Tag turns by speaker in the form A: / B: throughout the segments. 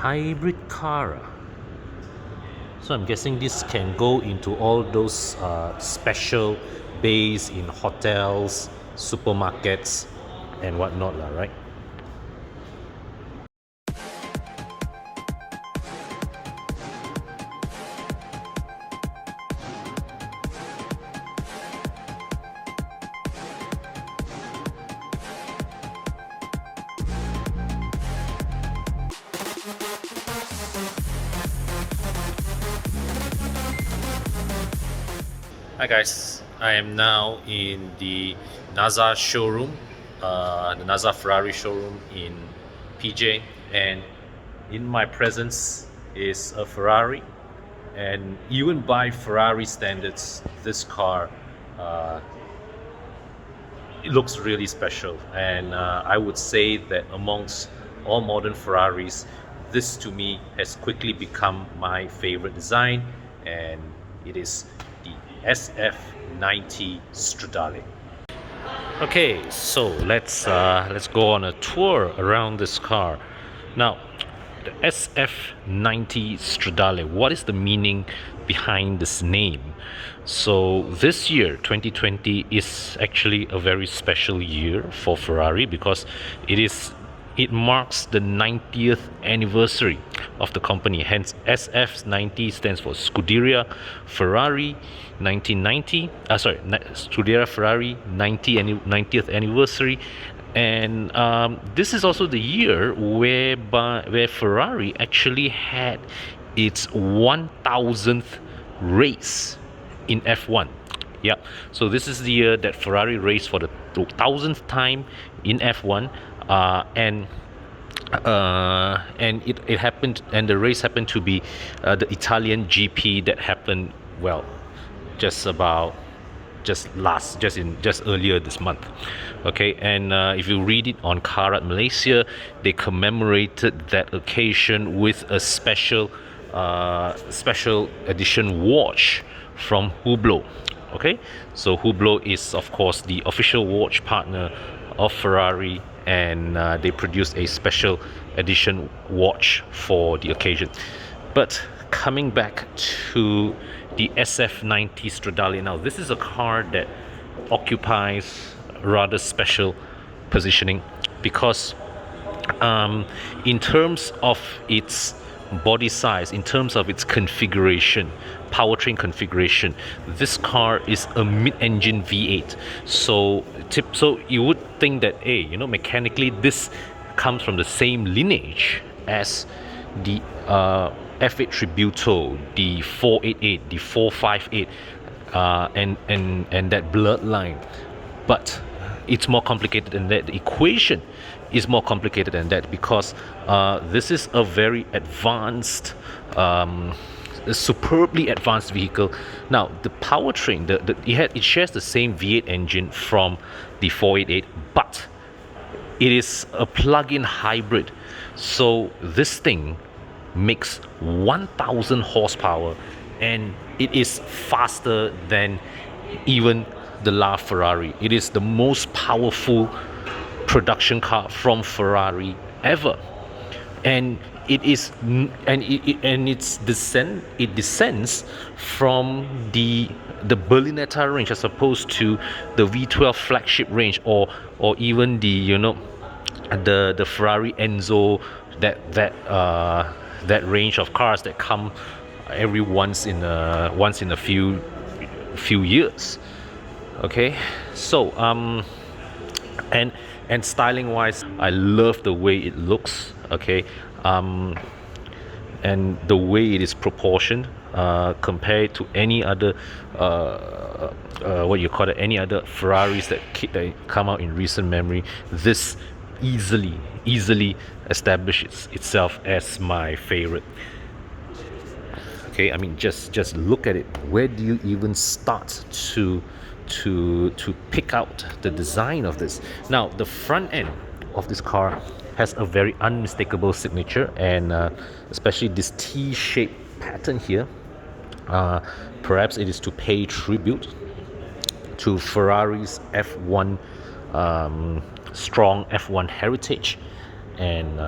A: hybrid car. So I'm guessing this can go into all those special bays in hotels, supermarkets, and whatnot, right? Hi guys, I am now in the NASA showroom, the NASA Ferrari showroom in PJ, and in my presence is a Ferrari, and even by Ferrari standards, this car it looks really special, and I would say that amongst all modern Ferraris, this to me has quickly become my favorite design, and it is the SF90 Stradale. Okay, so let's go on a tour around this car. Now, the SF90 Stradale. What is the meaning behind this name? So this year, 2020, is actually a very special year for Ferrari because it marks the 90th anniversary of the company. Hence, SF90 stands for Scuderia Ferrari 1990. Scuderia Ferrari 90th anniversary. And this is also the year where Ferrari actually had its 1000th race in F1. Yeah, so this is the year that Ferrari raced for the 1000th time in F1, and it happened, and the race happened to be the Italian GP that happened just earlier this month. Okay, and if you read it on Karat Malaysia, they commemorated that occasion with a special edition watch from Hublot. Okay, so Hublot is of course the official watch partner of Ferrari, and they produced a special edition watch for the occasion. But coming back to the SF90 Stradale, now this is a car that occupies rather special positioning because in terms of its body size, in terms of its configuration, powertrain configuration, this car is a mid-engine V8. So you would think that, hey, mechanically this comes from the same lineage as the F8 Tributo, the 488, the 458, and that bloodline. But it's more complicated than that. The equation is more complicated than that because this is a very advanced, a superbly advanced vehicle. Now, the powertrain, it shares the same V8 engine from the 488, but it is a plug-in hybrid. So this thing makes 1000 horsepower, and it is faster than even the LaFerrari. It is the most powerful production car from Ferrari ever, and it descends from the Berlinetta range as opposed to the V12 flagship range, or even the Ferrari Enzo, that range of cars that come every once in a few years. Okay, so and styling wise, I love the way it looks. Okay, and the way it is proportioned compared to any other any other Ferraris that come out in recent memory. This easily establishes itself as my favorite. Okay, I mean, just look at it. Where do you even start to pick out the design of this? Now, the front end of this car has a very unmistakable signature, and especially this T-shaped pattern here. Perhaps it is to pay tribute to Ferrari's F1 strong F1 heritage, and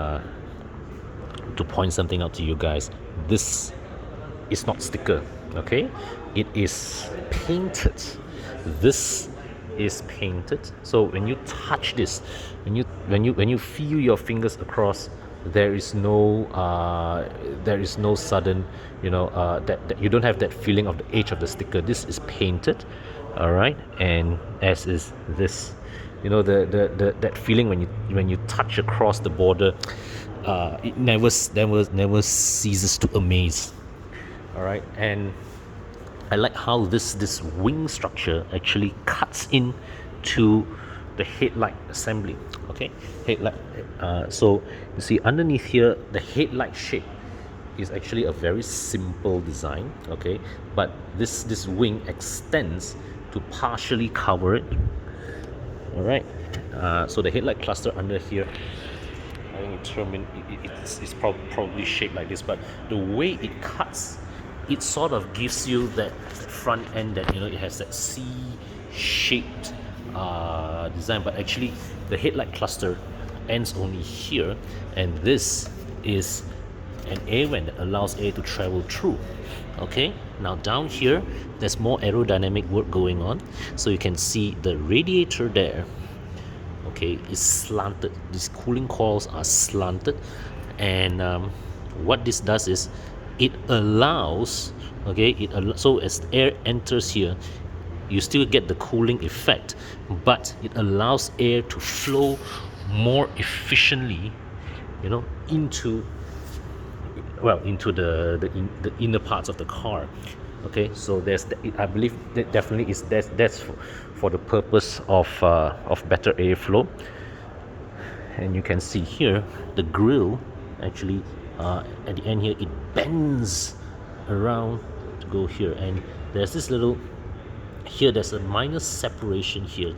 A: to point something out to you guys. This is not sticker, okay? It is painted. This is painted. So when you touch this, when you feel your fingers across, there is no sudden, that you don't have that feeling of the edge of the sticker. This is painted, all right, and as is this, that feeling when you touch across the border, it never ceases to amaze. All right, and I like how this wing structure actually cuts in to the headlight assembly. Okay, headlight. So you see underneath here, the headlight shape is actually a very simple design. Okay, but this wing extends to partially cover it. All right, so the headlight cluster under here, I think it's probably shaped like this, but the way it cuts, it sort of gives you that front end that it has that C-shaped design, but actually the headlight cluster ends only here, and this is an air vent that allows air to travel through. Okay, now down here there's more aerodynamic work going on, so you can see the radiator there, okay, is slanted. These cooling coils are slanted, and what this does is it allows, okay, so as air enters here, you still get the cooling effect, but it allows air to flow more efficiently, into the inner parts of the car. Okay, so I believe that definitely that's for the purpose of better airflow. And you can see here the grill actually, at the end here, it bends around to go here, and there's this little, here there's a minor separation here,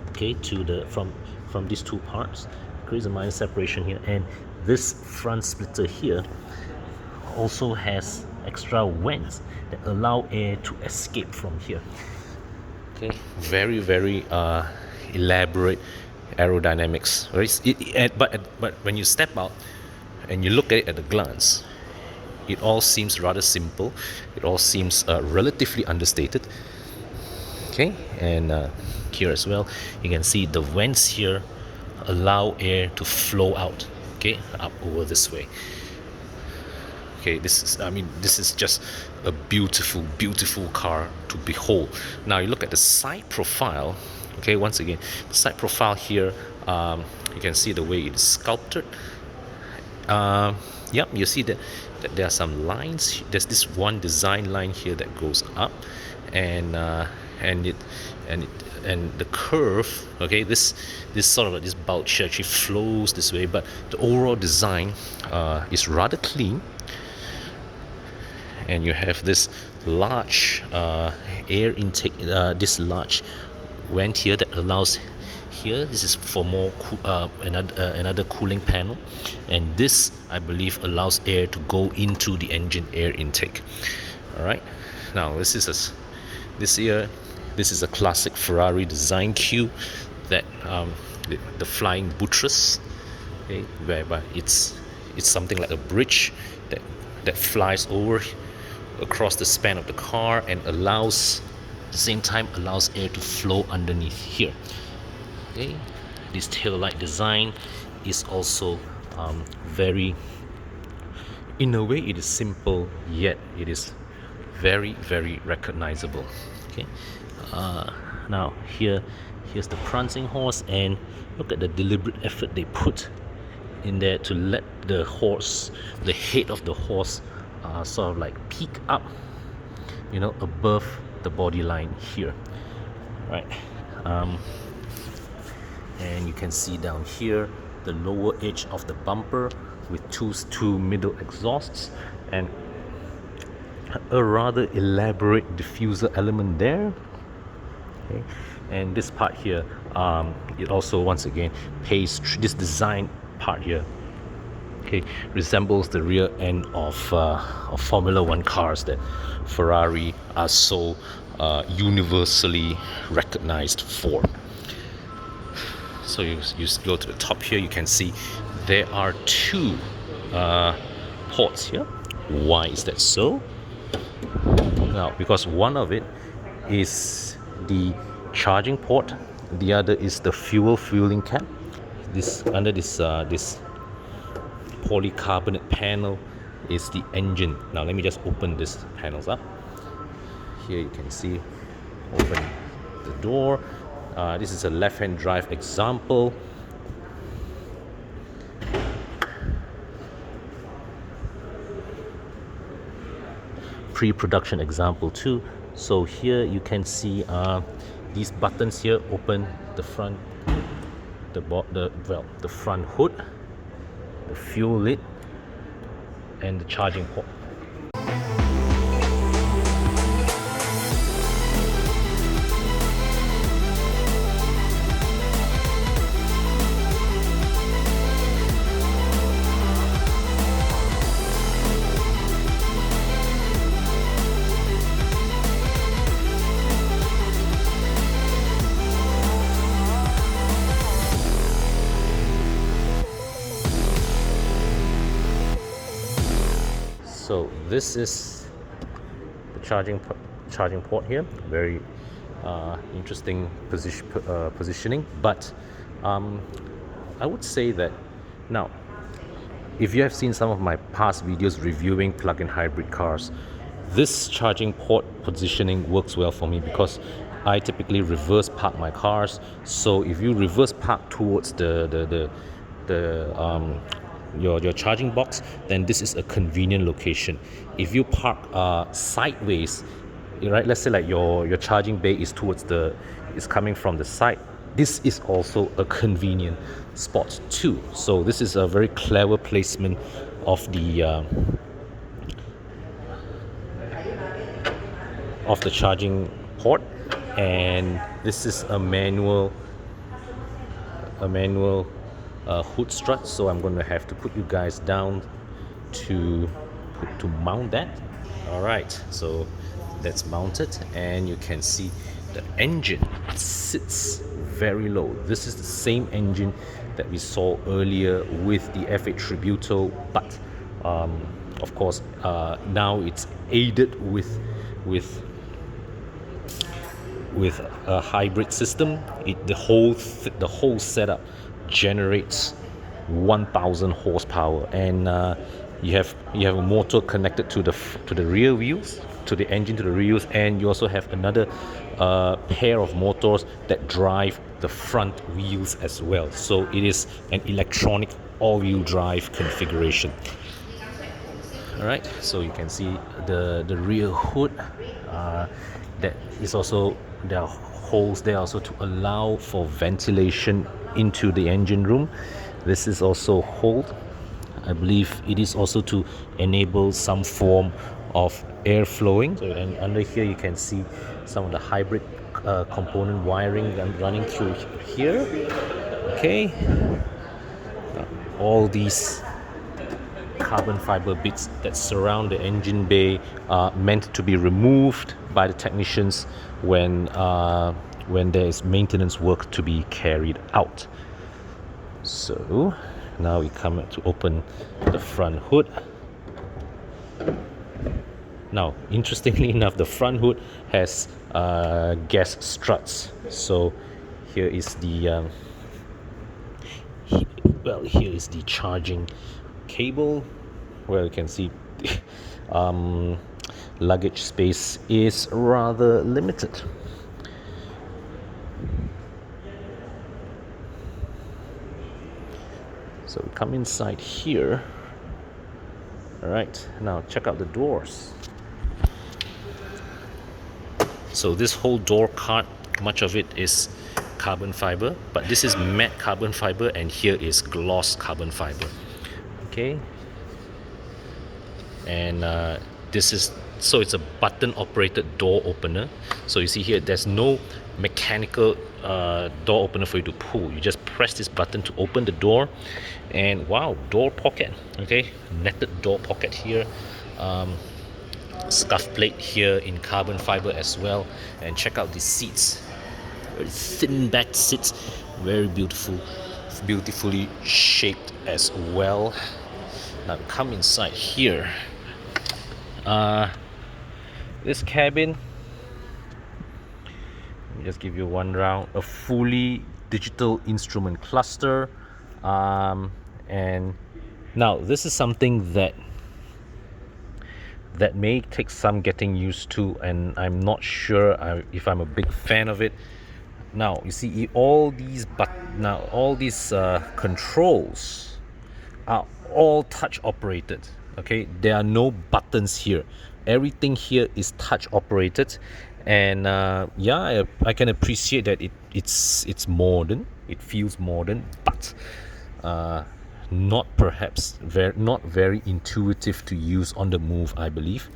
A: okay, to the from these two parts, creates a minor separation here, and this front splitter here also has extra vents that allow air to escape from here. Okay, very elaborate aerodynamics, right? But when you step out and you look at it at a glance, it all seems rather simple. It all seems relatively understated. Okay, and here as well, you can see the vents here allow air to flow out, okay, up over this way. Okay, this is just a beautiful car to behold. Now you look at the side profile. Okay, once again, the side profile here, you can see the way it is sculpted. Yep, you see that there are some lines. There's this one design line here that goes up, and the curve, okay, this sort of like this bulge actually flows this way, but the overall design is rather clean. And you have this large air intake, this large vent here that allows here, this is for more another cooling panel, and this, I believe, allows air to go into the engine air intake. All right, now this is a classic Ferrari design cue, that the flying buttress, okay, whereby it's something like a bridge that flies over across the span of the car and allows, at the same time, allows air to flow underneath here. Okay, this tail light design is also very, in a way, it is simple, yet it is very recognizable. Okay, now here's the prancing horse, and look at the deliberate effort they put in there to let the head of the horse sort of like peek up, above the body line here, right? And you can see down here the lower edge of the bumper with two middle exhausts, and a rather elaborate diffuser element there. Okay, and this part here, it also once again pays this design part here, okay, resembles the rear end of Formula One cars that Ferrari are so universally recognized for. So you go to the top here, you can see there are two ports here. Why is that so? Now, because one of it is the charging port, the other is the fueling cap. This under this polycarbonate panel is the engine. Now let me just open these panels up. Here you can see, open the door. This is a left-hand drive example. Pre-production example too. So here you can see these buttons here open the front, the front hood, the fuel lid, and the charging port. So this is the charging port here. Very interesting positioning. But I would say that now, if you have seen some of my past videos reviewing plug-in hybrid cars, this charging port positioning works well for me because I typically reverse park my cars. So if you reverse park towards your charging box, then this is a convenient location. If you park sideways, right, let's say like your charging bay is coming from the side, this is also a convenient spot too. So this is a very clever placement of the charging port. And this is a manual hood strut, so I'm going to have to put you guys down to mount that. All right, so that's mounted, and you can see the engine sits very low. This is the same engine that we saw earlier with the F8 Tributo, but of course now it's aided with a hybrid system. The whole setup generates 1000 horsepower, and you have a motor connected to the rear wheels, to the engine, to the rear wheels, and you also have another pair of motors that drive the front wheels as well. So it is an electronic all-wheel drive configuration. All right, so you can see the rear hood. That is also, there are holes there also to allow for ventilation into the engine room. This is also holed. I believe it is also to enable some form of air flowing. So, and under here you can see some of the hybrid component wiring running through here. Okay, all these carbon fiber bits that surround the engine bay are meant to be removed by the technicians when there is maintenance work to be carried out. So now we come to open the front hood. Now, interestingly enough, the front hood has gas struts. So here is the here is the charging cable, where you can see luggage space is rather limited. So we come inside here. All right, now check out the doors. So this whole door card, much of it is carbon fiber, but this is matte carbon fiber, and here is gloss carbon fiber. Okay, and this is, so it's a button operated door opener. So you see here, there's no mechanical door opener for you to pull. You just press this button to open the door, and wow, door pocket. Okay, netted door pocket here, scuff plate here in carbon fiber as well. And check out the seats, very thin back seats, very beautifully shaped as well. Now come inside here. This cabin, let me just give you one round. A fully digital instrument cluster, and now this is something that may take some getting used to, and I'm not sure if I'm a big fan of it. Now you see all these controls are all touch operated. Okay, there are no buttons here. Everything here is touch operated, and yeah, I can appreciate that it's modern. It feels modern, but not very intuitive to use on the move, I believe.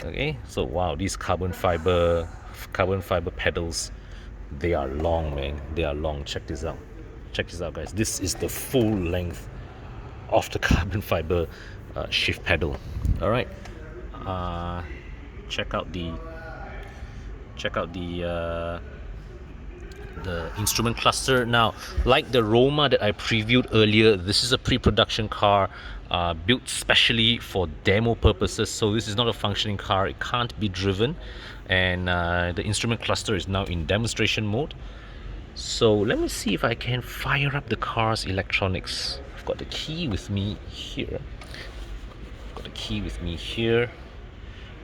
A: Okay, so wow, these carbon fiber pedals, they are long, man. They are long. Check this out, guys. This is the full length of the carbon fiber shift pedal. All right, check out the instrument cluster. Now, like the Roma that I previewed earlier, this is a pre-production car built specially for demo purposes, so this is not a functioning car. It can't be driven, and the instrument cluster is now in demonstration mode. So let me see if I can fire up the car's electronics. I've got the key with me here.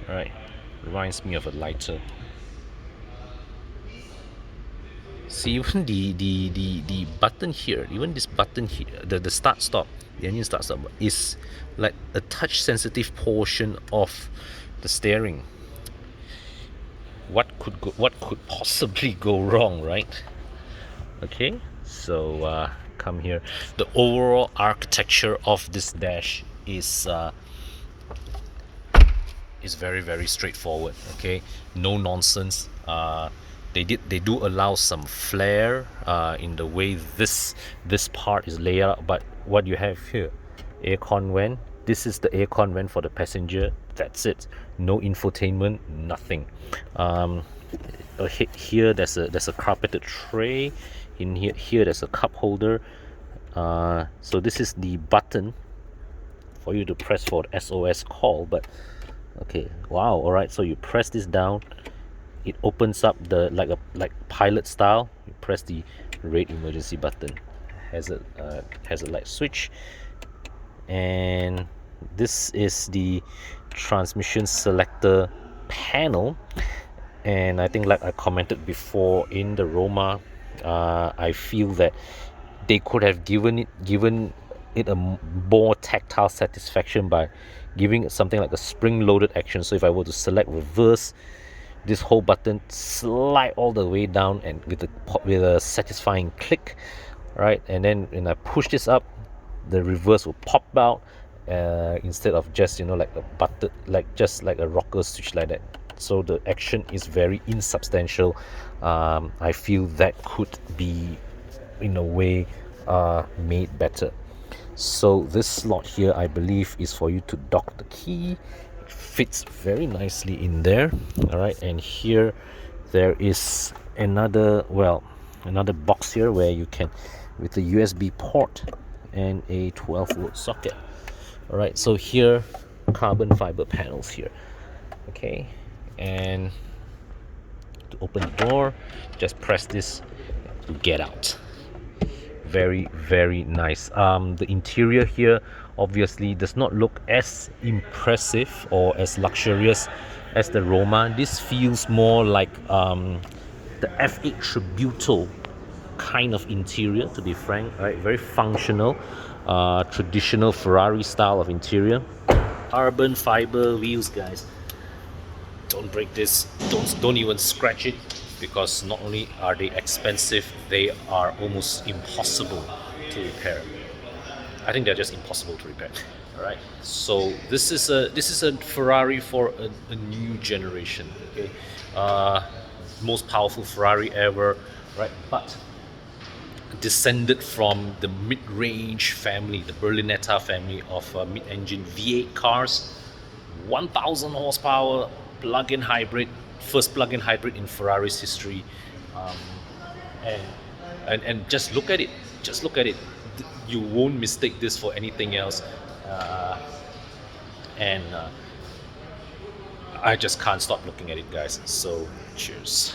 A: All right, reminds me of a lighter. See, even the button here, even this button here, the start stop, the engine start stop, is like a touch sensitive portion of the steering. What could possibly go wrong, right? Okay, so come here. The overall architecture of this dash is very straightforward. Okay, no nonsense. They do allow some flair in the way this part is laid out, but what you have here, aircon vent. This is the aircon vent for the passenger. That's it. No infotainment, nothing. Here there's a carpeted tray. In here there's a cup holder. So this is the button for you to press for the SOS call. But okay, wow. All right, so you press this down, it opens up the like pilot style. You press the red emergency button. Has a light switch, and this is the transmission selector panel. And I think, like I commented before in the Roma, I feel that they could have given it a more tactile satisfaction by giving it something like a spring-loaded action. So if I were to select reverse, this whole button slide all the way down, and with a satisfying click, right? And then when I push this up, the reverse will pop out instead of just like a button, just like a rocker switch like that. So the action is very insubstantial. I feel that could be in a way made better. So this slot here, I believe, is for you to dock the key. It fits very nicely in there. All right, and here there is another box here where you can, with the USB port and a 12-volt socket. All right, so here, carbon fiber panels here. Okay, and to open the door, just press this to get out. Very nice. The interior here obviously does not look as impressive or as luxurious as the Roma. This feels more like the F8 Tributo kind of interior, to be frank. Right, very functional, traditional Ferrari style of interior. Carbon fiber wheels, guys. Don't break this. Don't even scratch it, because not only are they expensive, they are almost impossible to repair. I think they're just impossible to repair. All right, so this is a Ferrari for a new generation. Okay, most powerful Ferrari ever, right? But descended from the mid-range family, the Berlinetta family of mid-engine V8 cars. 1,000 horsepower plug-in hybrid, first plug-in hybrid in Ferrari's history. And just look at it. You won't mistake this for anything else. uh, and I just can't stop looking at it, guys. So cheers.